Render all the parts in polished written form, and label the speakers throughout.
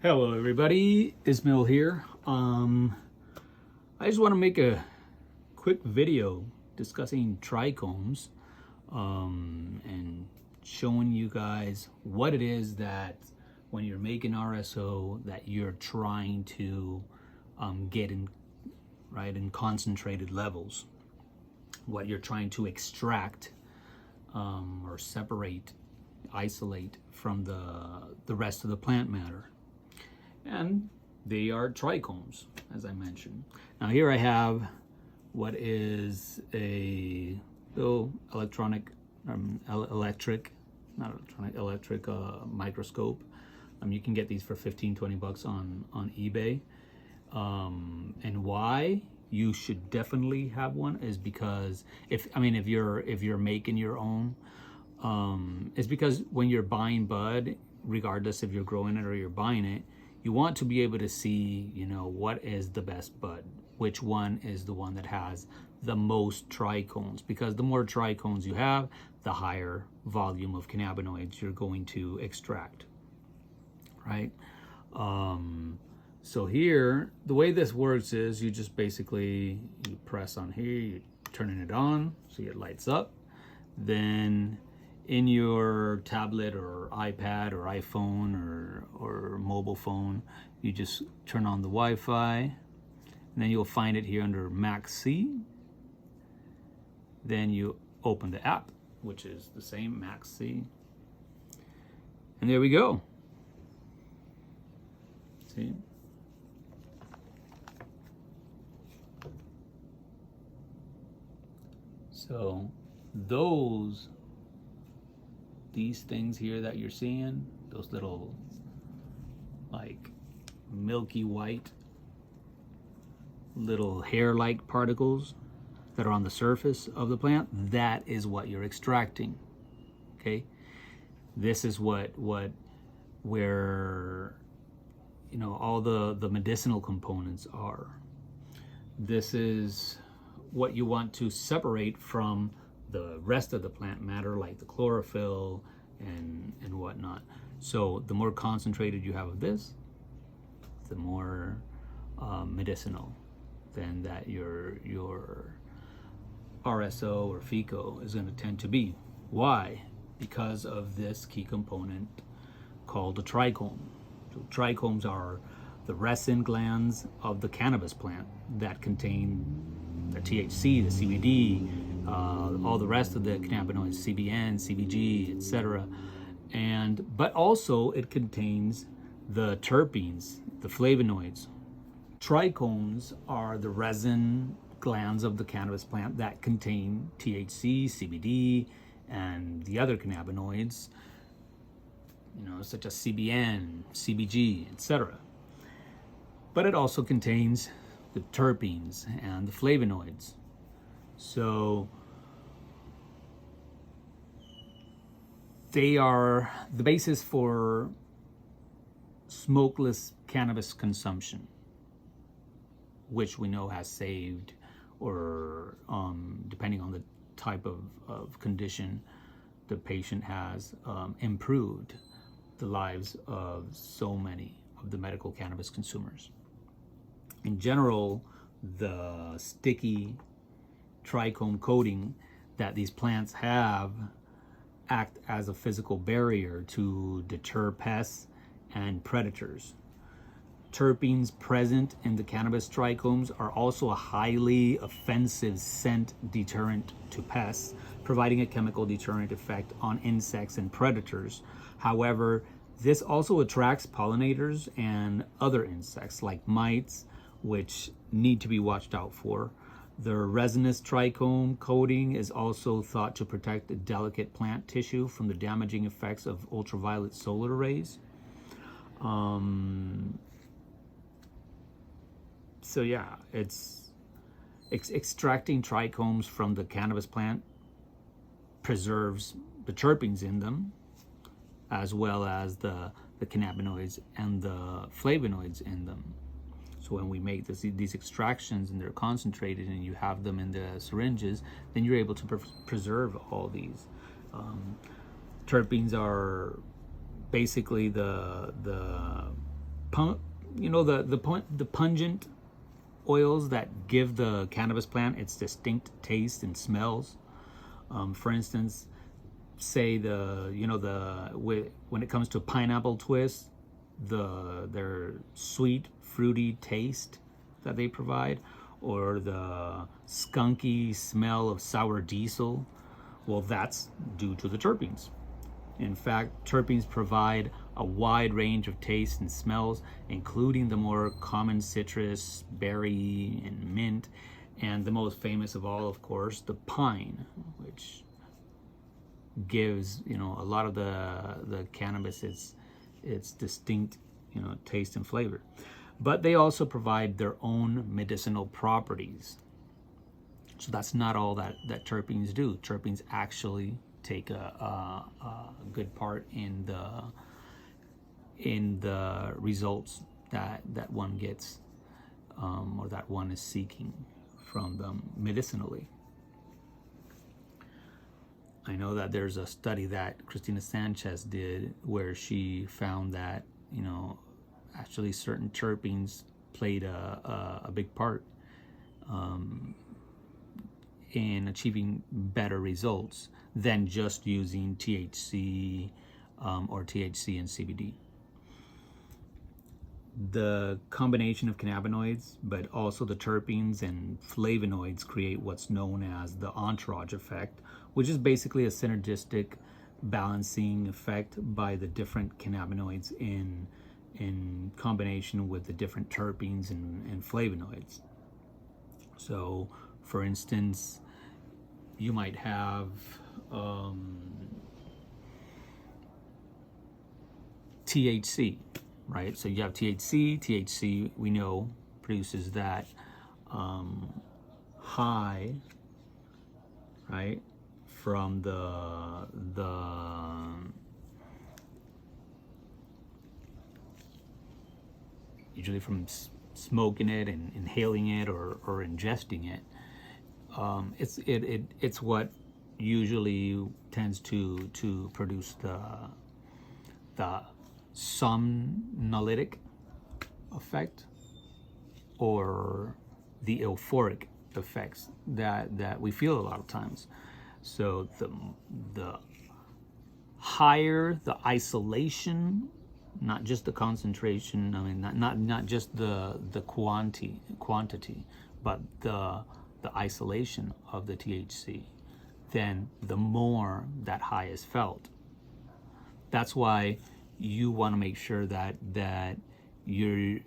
Speaker 1: Hello everybody, Ismail here. I just want to make a quick video discussing trichomes and showing you guys what it is that when you're making RSO that you're trying to get in concentrated levels, what you're trying to extract or separate, isolate from the rest of the plant matter. And they are trichomes, as I mentioned. Now here I have what is a little electric microscope. You can get these for 15-20 bucks on eBay. And why you should definitely have one is because if you're making your own, it's because when you're buying bud, regardless if you're growing it or you're buying it, you want to be able to see, what is the best bud, which one is the one that has the most trichomes, because the more trichomes you have, the higher volume of cannabinoids you're going to extract, right? So here, the way this works is you just basically, you press on here, you're turning it on, see it lights up. Then in your tablet or iPad or iPhone or mobile phone, you just turn on the Wi-Fi, and then you'll find it here under Max C. Then you open the app, which is the same, Max C. And there we go. See? So these things here that you're seeing, those little like milky white little hair-like particles that are on the surface of the plant, that is what you're extracting. Okay, this is where all the medicinal components are. This is what you want to separate from the rest of the plant matter, like the chlorophyll and whatnot. So the more concentrated you have of this, the more medicinal then that your RSO or FECO is going to tend to be. Why? Because of this key component called a trichome. So trichomes are the resin glands of the cannabis plant that contain the THC, the CBD, all the rest of the cannabinoids, CBN, CBG, etc. But also it contains the terpenes, the flavonoids. Trichomes are the resin glands of the cannabis plant that contain THC, CBD, and the other cannabinoids, such as CBN, CBG, etc. But it also contains the terpenes and the flavonoids. So they are the basis for smokeless cannabis consumption, which we know has saved, or depending on the type of condition the patient has, improved the lives of so many of the medical cannabis consumers. In general, the sticky trichome coating that these plants have act as a physical barrier to deter pests and predators. Terpenes present in the cannabis trichomes are also a highly offensive scent deterrent to pests, providing a chemical deterrent effect on insects and predators. However, this also attracts pollinators and other insects like mites, which need to be watched out for. The resinous trichome coating is also thought to protect the delicate plant tissue from the damaging effects of ultraviolet solar rays. So yeah, it's extracting trichomes from the cannabis plant preserves the terpenes in them, as well as the cannabinoids and the flavonoids in them. So when we make these extractions and they're concentrated and you have them in the syringes, then you're able to preserve all these. Terpenes are basically the the pungent oils that give the cannabis plant its distinct taste and smells. For instance, say when it comes to pineapple twist, their sweet fruity taste that they provide, or the skunky smell of sour diesel, well, that's due to the terpenes. In fact, terpenes provide a wide range of tastes and smells, including the more common citrus, berry, and mint, and the most famous of all, of course, the pine, which gives a lot of the cannabis its distinct taste and flavor. But they also provide their own medicinal properties. So that's not all that terpenes do. Terpenes actually take a good part in the results that one gets, or that one is seeking from them medicinally. I know that there's a study that Cristina Sanchez did where she found that actually certain terpenes played a big part in achieving better results than just using THC or THC and CBD. The combination of cannabinoids, but also the terpenes and flavonoids, create what's known as the entourage effect, which is basically a synergistic balancing effect by the different cannabinoids in combination with the different terpenes and flavonoids. So, for instance, you might have THC, right? So you have THC. THC, we know, produces that high, right, from the usually from smoking it and inhaling it or ingesting it. It's what usually tends to produce the somnolytic effect or the euphoric effects that we feel a lot of times. So the higher the isolation, not just the concentration, I mean not just the quantity, but the isolation of the THC, then the more that high is felt. That's why you want to make sure that you're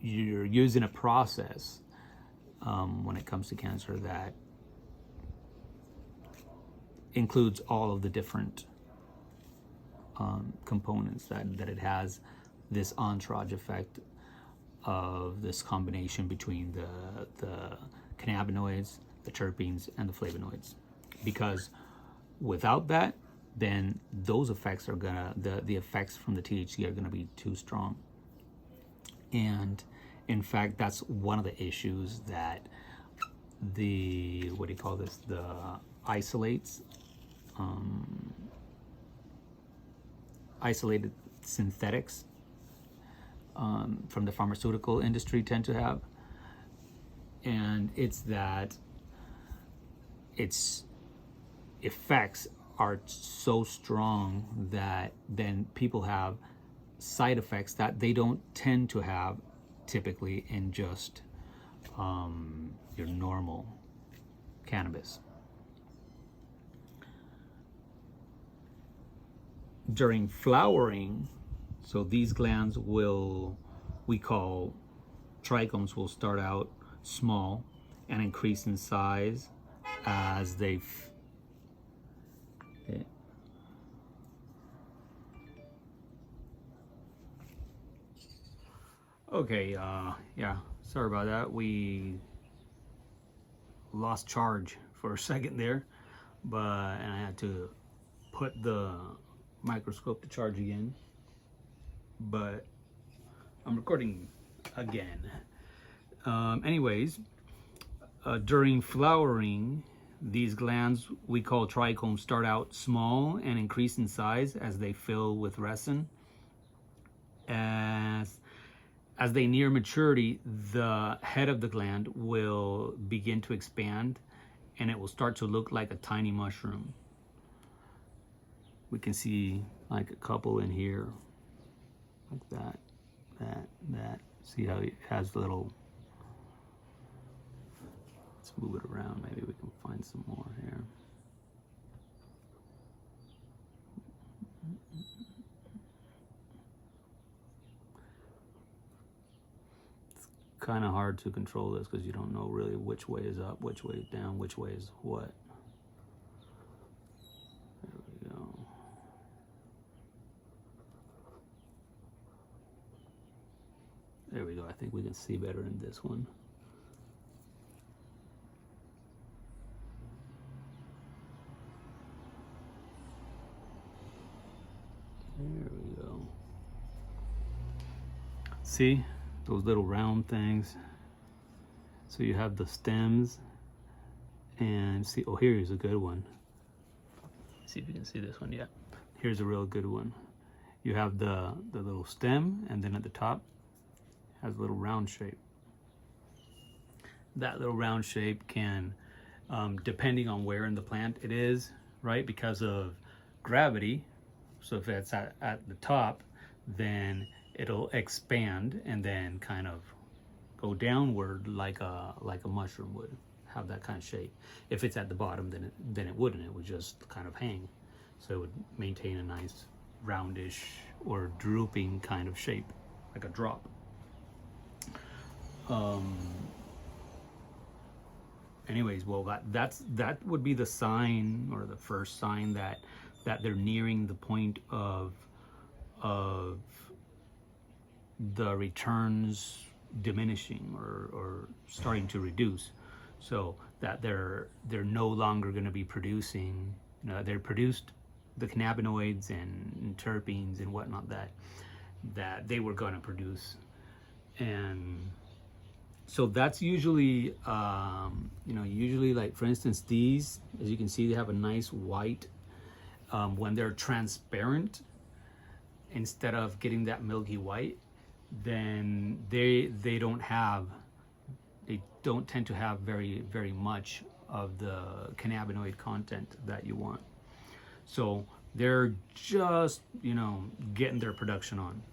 Speaker 1: using a process when it comes to cancer that includes all of the different components, that it has this entourage effect of this combination between the cannabinoids, the terpenes, and the flavonoids. Because without that, then those effects are the effects from the THC are gonna be too strong. And in fact, that's one of the issues that the isolated synthetics from the pharmaceutical industry tend to have. And it's that its effects are so strong that then people have side effects that they don't tend to have typically in just your normal cannabis. During flowering, so these glands we call trichomes, will start out small and increase in size as they yeah, sorry about that. We lost charge for a second there, and I had to put the microscope to charge again, but I'm recording again. Anyways, during flowering, these glands we call trichomes start out small and increase in size as they fill with resin. as they near maturity, the head of the gland will begin to expand, and it will start to look like a tiny mushroom. We can see like a couple in here, like that. See how it has little, let's move it around, maybe we can find some more here. It's kind of hard to control this because you don't know really which way is up, which way is down, which way is what. There we go. There we go. I think we can see better in this one. There we go. See those little round things? So you have the stems, and see, oh, here's a good one. See if you can see this one. Yeah, here's a real good one. You have the little stem, and then at the top has a little round shape. That little round shape can, depending on where in the plant it is, right, because of gravity, so if it's at the top, then it'll expand and then kind of go downward like a mushroom would, have that kind of shape. If it's at the bottom, then it wouldn't. It would just kind of hang. So it would maintain a nice roundish or drooping kind of shape, like a drop. Anyways, well, that would be the sign, or the first sign that they're nearing the point of the returns diminishing or starting to reduce, so that they're no longer going to be producing, they're produced the cannabinoids and terpenes and whatnot that they were going to produce. And so that's usually, usually, like for instance, these, as you can see, they have a nice white, when they're transparent, instead of getting that milky white, then they don't tend to have very much of the cannabinoid content that you want. So they're just, getting their production on.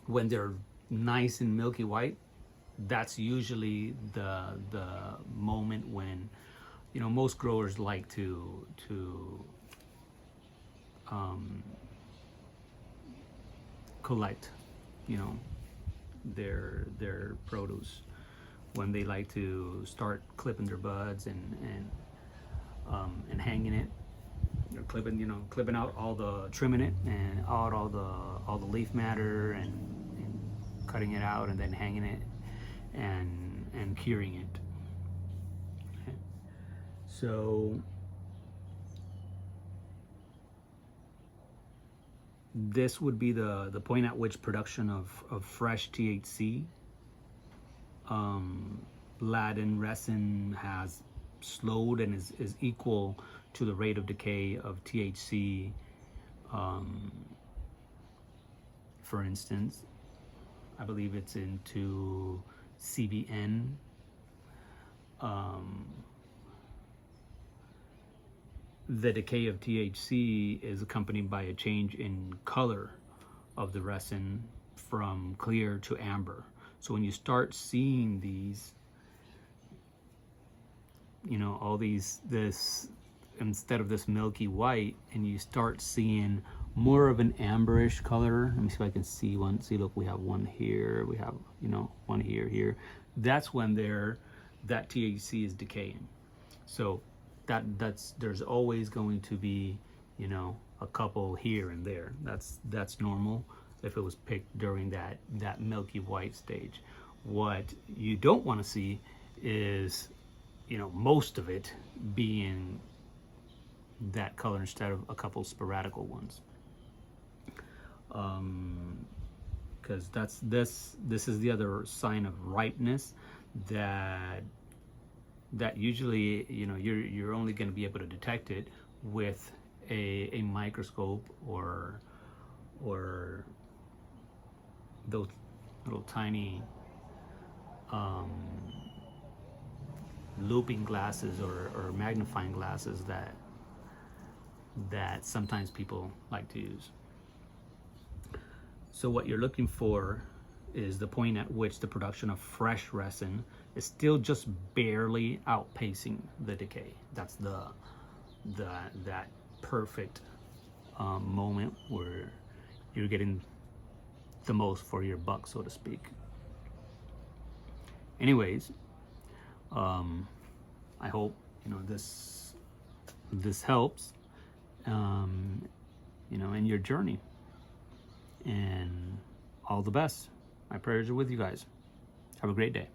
Speaker 1: When they're nice and milky white, that's usually the moment when, most growers like to collect, their produce, when they like to start clipping their buds and hanging it, or clipping out trimming it and out all the leaf matter and cutting it out, and then hanging it and curing it. Okay. So this would be the point at which production of fresh THC, ladin resin, has slowed and is equal to the rate of decay of THC. For instance, I believe it's into CBN. The decay of THC is accompanied by a change in color of the resin from clear to amber. So when you start seeing these, all this, instead of this milky white, and you start seeing more of an amberish color. Let me see if I can see one. See, look, we have one here. We have, one here. That's when that THC is decaying. So there's always going to be, a couple here and there. That's normal if it was picked during that milky white stage. What you don't want to see is, most of it being that color instead of a couple sporadical ones. Because this is the other sign of ripeness that usually, you're only going to be able to detect it with a microscope or those little tiny looping glasses or magnifying glasses that sometimes people like to use. So what you're looking for is the point at which the production of fresh resin is still just barely outpacing the decay. That's that perfect moment where you're getting the most for your buck, so to speak. Anyways, I hope this helps in your journey, and all the best. My prayers are with you guys. Have a great day.